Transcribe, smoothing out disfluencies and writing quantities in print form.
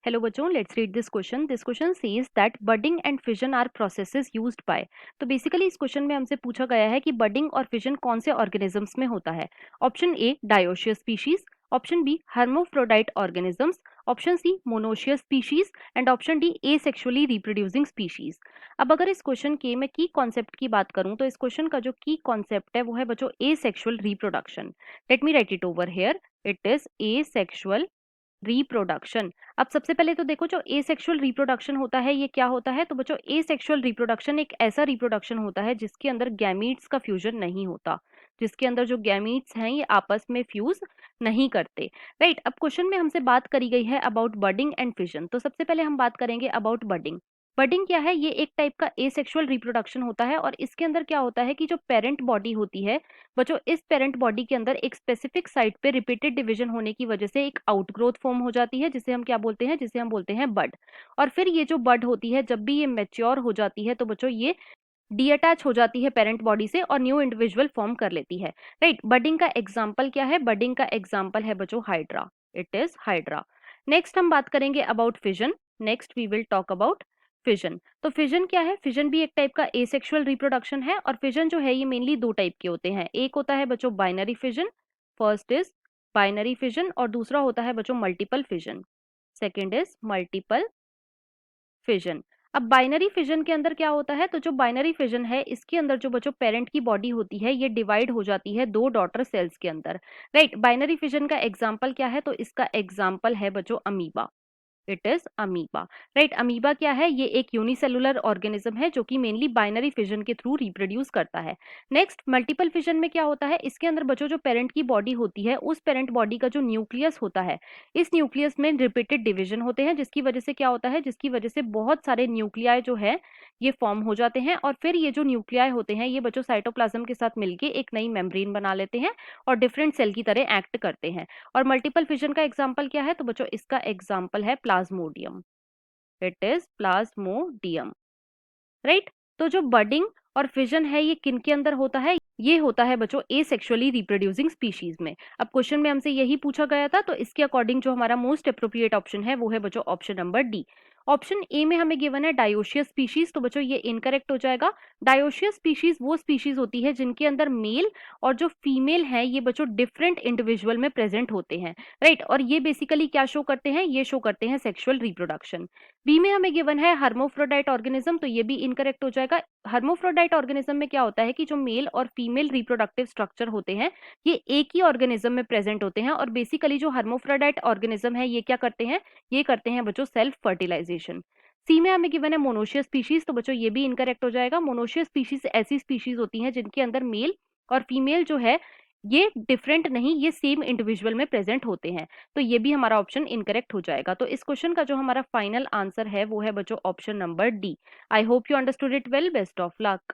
Hello बच्चों, let's read this question. This question says that budding and fission are processes used by. तो basically इस question में हमसे पूछा गया है कि बडिंग और फिजन कौन से ऑर्गेनिजम्स में होता है। Option A dioecious species, option B hermaphrodite organisms, option C monoecious species and option D asexually reproducing species. अब अगर इस क्वेश्चन के मैं की कॉन्सेप्ट की बात करूं तो इस क्वेश्चन का जो की कॉन्सेप्ट है वो है बच्चों asexual reproduction. Let me right it over here. It is asexual reproduction. अब सबसे पहले तो देखो जो एसेक्सुअल रिप्रोडक्शन होता है ये क्या होता है। तो बच्चों एसेक्सुअल रिप्रोडक्शन एक ऐसा रिप्रोडक्शन होता है जिसके अंदर गैमीट्स का फ्यूजन नहीं होता, जिसके अंदर जो गैमीट्स हैं ये आपस में फ्यूज नहीं करते। राइट, अब क्वेश्चन में हमसे बात करी गई है अबाउट बडिंग एंड फिजन। तो सबसे पहले हम बात करेंगे अबाउट बडिंग। बडिंग क्या है? ये एक टाइप का एसेक्सुअल रिप्रोडक्शन होता है और इसके अंदर क्या होता है कि जो पेरेंट बॉडी होती है बच्चों, इस पेरेंट बॉडी के अंदर एक स्पेसिफिक साइट पे रिपीटेड डिवीजन होने की वजह से एक आउटग्रोथ फॉर्म हो जाती है, जिसे हम क्या बोलते हैं? जिसे हम बोलते हैं बड। और फिर ये जो बड होती है जब भी ये मैच्योर हो जाती है तो बच्चों ये डीअटैच हो जाती है पेरेंट बॉडी से और न्यू इंडिविजुअल फॉर्म कर लेती है। राइट, बडिंग का एग्जाम्पल क्या है? बडिंग का एग्जाम्पल है बच्चों Hydra. It is Hydra. Next हम बात करेंगे about fission. Next we will talk about fission. तो फिजन क्या है? फिजन भी एक टाइप का एसेक्सुअल रिप्रोडक्शन है और फिजन जो है ये मेनली दो टाइप के होते हैं। एक होता है बच्चों binary fission, first is binary fission, और दूसरा होता है बच्चों multiple fission, second is multiple fission. अब बाइनरी फिजन के अंदर क्या होता है? तो जो बाइनरी फिजन है इसके अंदर जो बच्चों पेरेंट की बॉडी होती है ये डिवाइड हो जाती है दो डॉटर सेल्स के अंदर। राइट, बाइनरी फिजन का एग्जाम्पल क्या है? तो इसका एग्जाम्पल है बच्चों amoeba. It is amoeba. Right, amoeba क्या है? ये एक यूनिसेलुलर ऑर्गेनिज्म है जो कि मेनली बाइनरी फिजन के थ्रू रिप्रोड्यूस करता है। नेक्स्ट मल्टीपल फिजन में क्या होता है? इसके अंदर बच्चों जो पेरेंट की बॉडी होती है उस पेरेंट बॉडी का जो न्यूक्लियस होता है, इस न्यूक्लियस में रिपीटेड डिवीजन होते हैं, जिसकी वजह से क्या होता है? जिसकी वजह से बहुत सारे न्यूक्लियाई जो है ये फॉर्म हो जाते हैं और फिर ये जो न्यूक्लियाई होते हैं ये बच्चों साइटोप्लाज्म के साथ मिलके एक नई मेम्ब्रेन बना लेते हैं और डिफरेंट सेल की तरह एक्ट करते हैं। और मल्टीपल फिजन का एग्जाम्पल क्या है? तो बच्चों इसका एग्जाम्पल है Plasmodium. It is Plasmodium. Right, तो जो बडिंग और फिजन है ये किन के अंदर होता है? ये होता है बच्चों एसेक्सुअली रिप्रोड्यूसिंग स्पीशीज में। अब क्वेश्चन में हमसे यही पूछा गया था तो इसके अकॉर्डिंग जो हमारा मोस्ट अप्रोप्रिएट ऑप्शन है वो है बच्चों option number D. Option A में हमें गिवन है डायोशियस स्पीशीज, तो बच्चों ये इनकरेक्ट हो जाएगा। डायोशियस स्पीशीज वो स्पीशीज होती है जिनके अंदर मेल और जो फीमेल है ये बच्चों डिफरेंट इंडिविजुअल में प्रेजेंट होते हैं। राइट, और ये बेसिकली क्या शो करते हैं? ये शो करते हैं सेक्सुअल रिप्रोडक्शन। बी में हमें गिवन है हर्मोफ्रोडाइट ऑर्गेनिज्म, तो ये भी इनकरेक्ट हो जाएगा। हर्मोफ्रोडाइट ऑर्गेनिज्म में क्या होता है कि जो मेल और फीमेल रिप्रोडक्टिव स्ट्रक्चर होते हैं ये एक ही ऑर्गेनिज्म में प्रेजेंट होते हैं और बेसिकली जो हर्मोफ्रोडाइट ऑर्गेनिज्म है ये क्या करते हैं? ये करते हैं बच्चों सेल्फ फर्टिलाइजेशन। सी में हमें गिवन है मोनोशियस स्पीशीज, तो बच्चों ये भी इनकरेक्ट हो जाएगा। मोनोशियस स्पीशीज ऐसी स्पीशीज होती हैं जिनके अंदर मेल और फीमेल जो है ये डिफरेंट नहीं, ये सेम इंडिविजुअल में प्रेजेंट होते हैं, तो ये भी हमारा ऑप्शन इनकरेक्ट हो जाएगा। तो इस क्वेश्चन का जो हमारा फाइनल आंसर है वो है बच्चों option number D. I hope you understood it well. Best of luck.